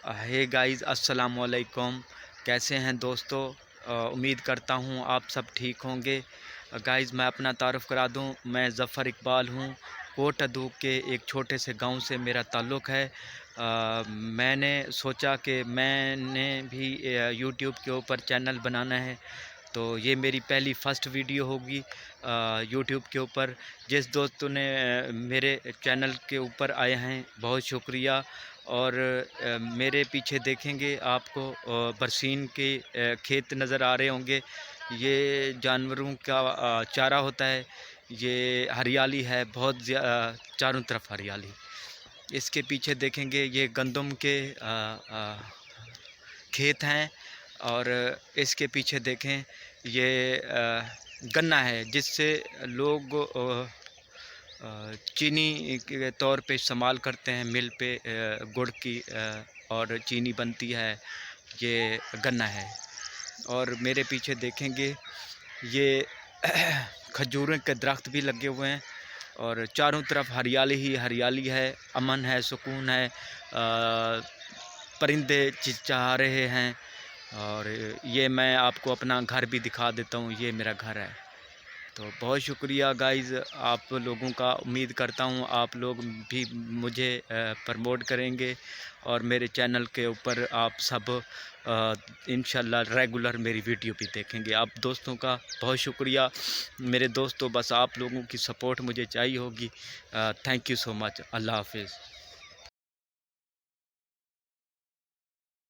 Hey guys, अस्सलाम वालेकुम। कैसे हैं दोस्तों? उम्मीद करता हूँ आप सब ठीक होंगे। गाइस, मैं अपना तारुफ़ करा दूँ, मैं ज़फ़र इकबाल हूँ। कोट अदूक के एक छोटे से गांव से मेरा ताल्लुक़ है। मैंने सोचा कि मैंने भी यूट्यूब के ऊपर चैनल बनाना है, तो ये मेरी पहली फ़र्स्ट वीडियो होगी यूट्यूब के ऊपर। जिस दोस्तों ने मेरे चैनल के ऊपर आए हैं, बहुत शुक्रिया। और मेरे पीछे देखेंगे आपको बरसीन के खेत नज़र आ रहे होंगे। ये जानवरों का चारा होता है। ये हरियाली है, बहुत चारों तरफ हरियाली। इसके पीछे देखेंगे ये गंदम के खेत हैं। और इसके पीछे देखें ये गन्ना है, जिससे लोग चीनी के तौर पे इस्तेमाल करते हैं। मिल पे गुड़ की और चीनी बनती है। ये गन्ना है। और मेरे पीछे देखेंगे ये खजूरों के दरख्त भी लगे हुए हैं और चारों तरफ हरियाली ही हरियाली है, अमन है, सुकून है। परिंदे चिहचहा रहे हैं। और ये मैं आपको अपना घर भी दिखा देता हूँ, ये मेरा घर है। तो बहुत शुक्रिया गाइज़ आप लोगों का। उम्मीद करता हूँ आप लोग भी मुझे प्रमोट करेंगे और मेरे चैनल के ऊपर आप सब इंशाल्लाह रेगुलर मेरी वीडियो भी देखेंगे। आप दोस्तों का बहुत शुक्रिया। मेरे दोस्तों, बस आप लोगों की सपोर्ट मुझे चाहिए होगी। Thank you so much. अल्लाह हाफ़िज़।